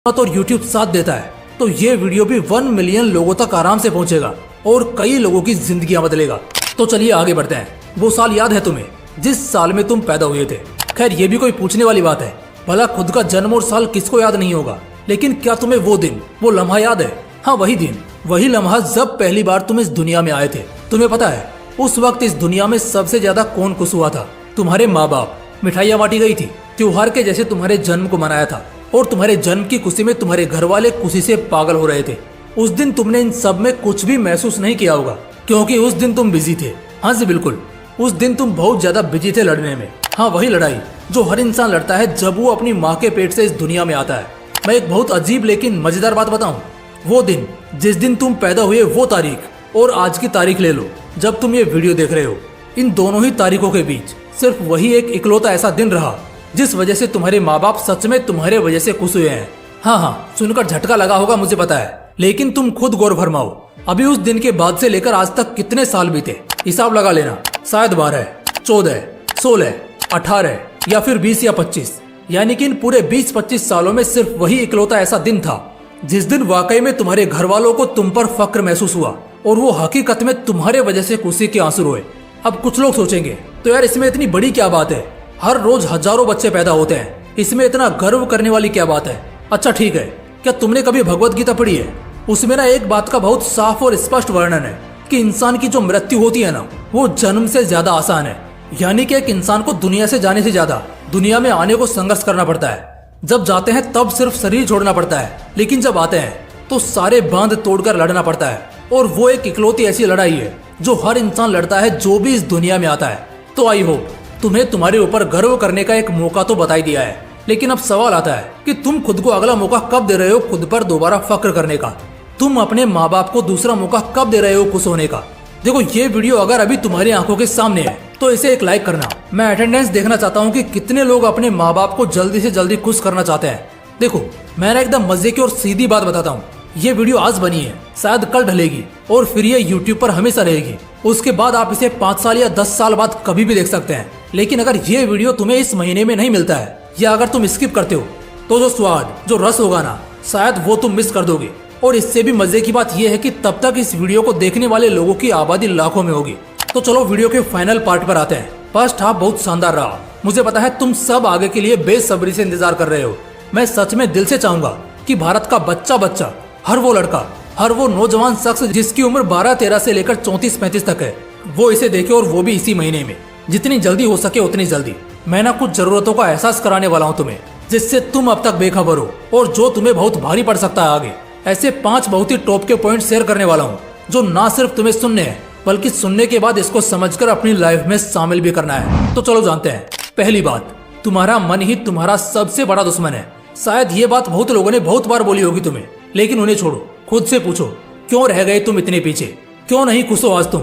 और YouTube साथ देता है तो ये वीडियो भी 1 मिलियन लोगों तक आराम से पहुंचेगा और कई लोगों की जिंदगियां बदलेगा। तो चलिए आगे बढ़ते हैं। वो साल याद है तुम्हें जिस साल में तुम पैदा हुए थे? खैर ये भी कोई पूछने वाली बात है, भला खुद का जन्म और साल किसको याद नहीं होगा, लेकिन क्या तुम्हें वो दिन वो लम्हा याद है? हाँ वही दिन, वही लम्हा जब पहली बार तुम इस दुनिया में आए थे। तुम्हें पता है उस वक्त इस दुनिया में सबसे ज्यादा कौन खुश हुआ था? तुम्हारे माँ बाप। मिठाइयाँ बांटी गई थी, त्योहार के जैसे तुम्हारे जन्म को मनाया था और तुम्हारे जन्म की खुशी में तुम्हारे घर वाले खुशी से पागल हो रहे थे। उस दिन तुमने इन सब में कुछ भी महसूस नहीं किया होगा क्योंकि उस दिन तुम बिजी थे। हाँ जी बिल्कुल, उस दिन तुम बहुत ज्यादा बिजी थे लड़ने में। हाँ वही लड़ाई जो हर इंसान लड़ता है जब वो अपनी माँ के पेट से इस दुनिया में आता है। मैं एक बहुत अजीब लेकिन मजेदार बात बताऊं, वो दिन जिस दिन तुम पैदा हुए वो तारीख और आज की तारीख ले लो जब तुम ये वीडियो देख रहे हो, इन दोनों ही तारीखों के बीच सिर्फ वही एक इकलौता ऐसा दिन रहा जिस वजह से तुम्हारे माँ बाप सच में तुम्हारे वजह से खुश हुए हैं। हाँ सुनकर झटका लगा होगा मुझे पता है, लेकिन तुम खुद गौर फरमाओ अभी उस दिन के बाद से लेकर आज तक कितने साल बीते, हिसाब लगा लेना। शायद 12, 14, 16, 18 या फिर 20 या 25, यानी कि इन पूरे 20-25 सालों में सिर्फ वही इकलौता ऐसा दिन था जिस दिन वाकई में तुम्हारे घर वालों को तुम पर फक्र महसूस हुआ और वो हकीकत में तुम्हारे वजह से खुशी के आंसू रोए। अब कुछ लोग सोचेंगे तो यार इसमें इतनी बड़ी क्या बात है, हर रोज हजारों बच्चे पैदा होते हैं, इसमें इतना गर्व करने वाली क्या बात है? अच्छा ठीक है, क्या तुमने कभी भगवत गीता पढ़ी है? उसमें ना एक बात का बहुत साफ और स्पष्ट वर्णन है कि इंसान की जो मृत्यु होती है ना वो जन्म से ज्यादा आसान है। यानी कि एक इंसान को दुनिया से जाने से ज्यादा दुनिया में आने को संघर्ष करना पड़ता है। जब जाते हैं तब सिर्फ शरीर छोड़ना पड़ता है, लेकिन जब आते हैं तो सारे बांध तोड़कर लड़ना पड़ता है। और वो एक इकलौती ऐसी लड़ाई है जो हर इंसान लड़ता है जो भी इस दुनिया में आता है। तो आई होप तुम्हें तुम्हारे ऊपर गर्व करने का एक मौका तो बता ही दिया है, लेकिन अब सवाल आता है कि तुम खुद को अगला मौका कब दे रहे हो खुद पर दोबारा फक्र करने का? तुम अपने माँ बाप को दूसरा मौका कब दे रहे हो खुश होने का? देखो ये वीडियो अगर अभी तुम्हारी आंखों के सामने है तो इसे एक लाइक करना। मैं अटेंडेंस देखना चाहता हूँ कि कितने लोग अपने माँ बाप को जल्दी से जल्दी खुश करना चाहते हैं। देखो मैं एकदम मजे की और सीधी बात बताता हूँ, ये वीडियो आज बनी है, शायद कल ढलेगी और फिर ये YouTube पर हमेशा रहेगी। उसके बाद आप इसे 5 साल या 10 साल बाद कभी भी देख सकते हैं। लेकिन अगर ये वीडियो तुम्हें इस महीने में नहीं मिलता है या अगर तुम स्किप करते हो तो जो स्वाद जो रस होगा ना शायद वो तुम मिस कर दोगे। और इससे भी मजे की बात यह है कि तब तक इस वीडियो को देखने वाले लोगों की आबादी लाखों में होगी। तो चलो वीडियो के फाइनल पार्ट पर आते हैं। फर्स्ट हाफ बहुत शानदार रहा, मुझे पता है तुम सब आगे के लिए बेसब्री से इंतजार कर रहे हो। मैं सच में दिल से चाहूंगा कि भारत का बच्चा बच्चा, हर वो लड़का, हर वो नौजवान शख्स जिसकी उम्र 12-13 से लेकर 34-35 तक है, वो इसे देखे और वो भी इसी महीने में, जितनी जल्दी हो सके उतनी जल्दी। मैं ना कुछ जरूरतों का एहसास कराने वाला हूँ तुम्हें जिससे तुम अब तक बेखबर हो और जो तुम्हें बहुत भारी पड़ सकता है आगे। ऐसे 5 बहुत ही टॉप के पॉइंट शेयर करने वाला हूँ जो ना सिर्फ तुम्हें सुनने हैं बल्कि सुनने के बाद इसको समझकर अपनी लाइफ में शामिल भी करना है। तो चलो जानते हैं। पहली बात, तुम्हारा मन ही तुम्हारा सबसे बड़ा दुश्मन है। शायद ये बात बहुत लोगों ने बहुत बार बोली होगी तुम्हें, लेकिन उन्हें छोड़ो, खुद से पूछो क्यों रह गए तुम इतने पीछे? क्यों नहीं खुश हो आज तुम?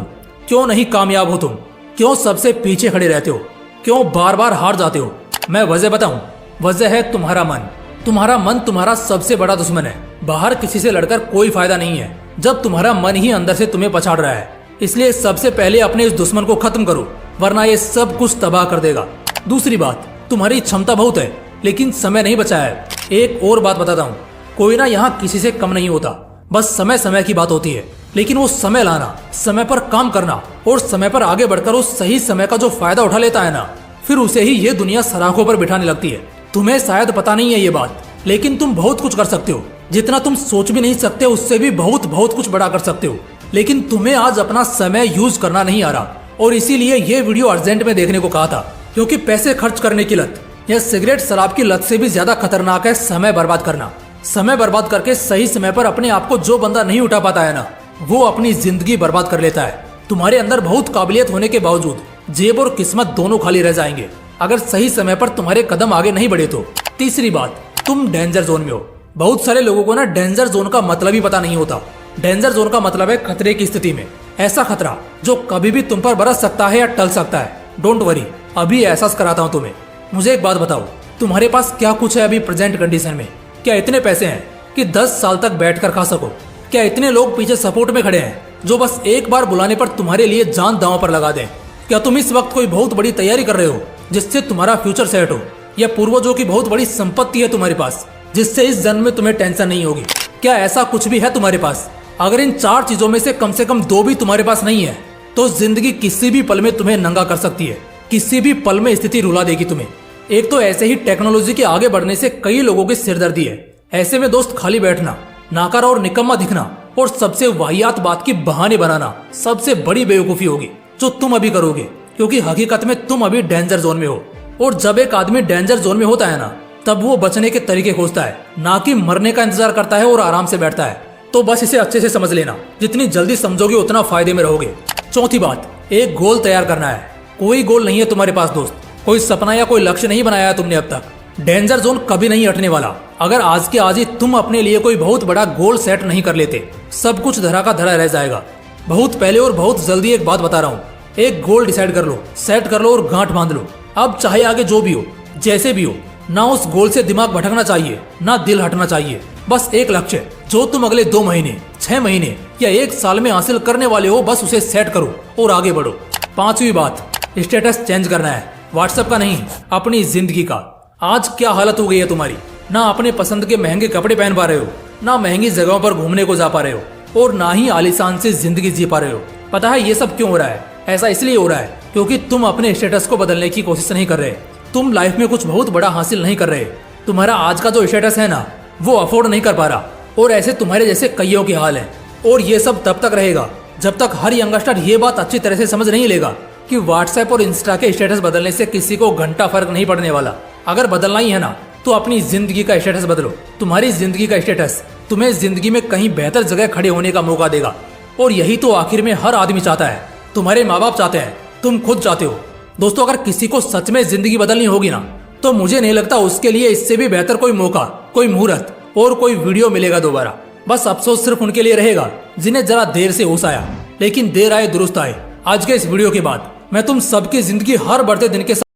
क्यों नहीं कामयाब हो तुम? क्यों सबसे पीछे खड़े रहते हो? क्यों बार बार हार जाते हो? मैं वजह बताऊं, वजह है तुम्हारा मन। तुम्हारा मन तुम्हारा सबसे बड़ा दुश्मन है। बाहर किसी से लड़कर कोई फायदा नहीं है जब तुम्हारा मन ही अंदर से तुम्हें पछाड़ रहा है। इसलिए सबसे पहले अपने इस दुश्मन को खत्म करो, वरना ये सब कुछ तबाह कर देगा। दूसरी बात, तुम्हारी क्षमता बहुत है लेकिन समय नहीं बचा है। एक और बात बताता हूँ, कोई ना यहाँ किसी से कम नहीं होता, बस समय समय की बात होती है। लेकिन वो समय लाना, समय पर काम करना और समय पर आगे बढ़कर उस सही समय का जो फायदा उठा लेता है ना, फिर उसे ही ये दुनिया सराखों पर बिठाने लगती है। तुम्हें शायद पता नहीं है ये बात, लेकिन तुम बहुत कुछ कर सकते हो। जितना तुम सोच भी नहीं सकते उससे भी बहुत बहुत कुछ बड़ा कर सकते हो। लेकिन तुम्हें आज अपना समय यूज करना नहीं आ रहा और इसीलिए ये वीडियो अर्जेंट में देखने को कहा था, क्योंकि पैसे खर्च करने की लत या सिगरेट शराब की लत से भी ज्यादा खतरनाक है समय बर्बाद करना। समय बर्बाद करके सही समय पर अपने आप को जो बंदा नहीं उठा पाता है ना, वो अपनी जिंदगी बर्बाद कर लेता है। तुम्हारे अंदर बहुत काबिलियत होने के बावजूद जेब और किस्मत दोनों खाली रह जाएंगे अगर सही समय पर तुम्हारे कदम आगे नहीं बढ़े तो। तीसरी बात, तुम डेंजर जोन में हो। बहुत सारे लोगों को ना डेंजर जोन का मतलब ही पता नहीं होता। डेंजर जोन का मतलब है खतरे की स्थिति में, ऐसा खतरा जो कभी भी तुम पर बरस सकता है या टल सकता है। डोंट वरी, अभी एहसास कराता हूँ तुम्हें। मुझे एक बात बताओ, तुम्हारे पास क्या कुछ है अभी प्रेजेंट कंडीशन में? क्या इतने पैसे हैं कि 10 साल तक बैठकर खा सको? क्या इतने लोग पीछे सपोर्ट में खड़े हैं जो बस एक बार बुलाने पर तुम्हारे लिए जान दांव पर लगा दें? क्या तुम इस वक्त कोई बहुत बड़ी तैयारी कर रहे हो जिससे तुम्हारा फ्यूचर सेट हो? या पूर्वजों की बहुत बड़ी संपत्ति है तुम्हारे पास जिससे इस जन्म में तुम्हें टेंशन नहीं होगी। क्या ऐसा कुछ भी है तुम्हारे पास? अगर इन 4 चीजों में से कम 2 भी तुम्हारे पास नहीं है तो जिंदगी किसी भी पल में तुम्हें नंगा कर सकती है। किसी भी पल में स्थिति रुला देगी तुम्हें। एक तो ऐसे ही टेक्नोलॉजी के आगे बढ़ने से कई लोगों की सिरदर्दी है। ऐसे में दोस्त खाली बैठना, नाकारा और निकम्मा दिखना और सबसे वाहियात बात की बहाने बनाना सबसे बड़ी बेवकूफी होगी जो तुम अभी करोगे, क्योंकि हकीकत में तुम अभी डेंजर जोन में हो। और जब एक आदमी डेंजर जोन में होता है ना, तब वो बचने के तरीके खोजता है, ना कि मरने का इंतजार करता है और आराम से बैठता है। तो बस इसे अच्छे से समझ लेना, जितनी जल्दी समझोगे उतना फायदे में रहोगे। चौथी बात, एक गोल तैयार करना है। कोई गोल नहीं है तुम्हारे पास दोस्त, कोई सपना या कोई लक्ष्य नहीं बनाया है तुमने अब तक। डेंजर जोन कभी नहीं हटने वाला अगर आज के आज ही तुम अपने लिए कोई बहुत बड़ा गोल सेट नहीं कर लेते। सब कुछ धरा का धरा रह जाएगा। बहुत पहले और बहुत जल्दी एक बात बता रहा हूँ, एक गोल डिसाइड कर लो, सेट कर लो और गांठ बांध लो। अब चाहे आगे जो भी हो, जैसे भी हो, ना उस गोल से दिमाग भटकना चाहिए, ना दिल हटना चाहिए। बस एक लक्ष्य जो तुम अगले 2 महीने, 6 महीने या 1 साल में हासिल करने वाले हो, बस उसे सेट करो और आगे बढ़ो। 5वीं बात, स्टेटस चेंज करना है। व्हाट्सएप का नहीं, अपनी जिंदगी का। आज क्या हालत हो गई है तुम्हारी, ना अपने पसंद के महंगे कपड़े पहन पा रहे हो, ना महंगी जगहों पर घूमने को जा पा रहे हो और ना ही आलीशान से जिंदगी जी पा रहे हो। पता है ये सब क्यों हो रहा है? ऐसा इसलिए हो रहा है क्योंकि तुम अपने स्टेटस को बदलने की कोशिश नहीं कर रहे। तुम लाइफ में कुछ बहुत बड़ा हासिल नहीं कर रहे। तुम्हारा आज का जो स्टेटस है ना, वो अफोर्ड नहीं कर पा रहा। और ऐसे तुम्हारे जैसे कईयों के हाल है। और ये सब तब तक रहेगा जब तक हर यंगस्टर ये बात अच्छी तरह से समझ नहीं लेगा कि व्हाट्सएप और इंस्टा के स्टेटस बदलने से किसी को घंटा फर्क नहीं पड़ने वाला। अगर बदलना ही है ना, तो अपनी जिंदगी का स्टेटस बदलो। तुम्हारी जिंदगी का स्टेटस तुम्हें जिंदगी में कहीं बेहतर जगह खड़े होने का मौका देगा। और यही तो आखिर में हर आदमी चाहता है। तुम्हारे माँ बाप चाहते हैं, तुम खुद चाहते हो। दोस्तों, अगर किसी को सच में जिंदगी बदलनी होगी ना, तो मुझे नहीं लगता उसके लिए इससे भी बेहतर कोई मौका, कोई मुहूर्त और कोई वीडियो मिलेगा दोबारा। बस अफसोस सिर्फ उनके लिए रहेगा जिन्हें जरा देर से होश आया, लेकिन देर आए दुरुस्त आए। आज के इस वीडियो के बाद मैं तुम सबकी जिंदगी हर बढ़ते दिन के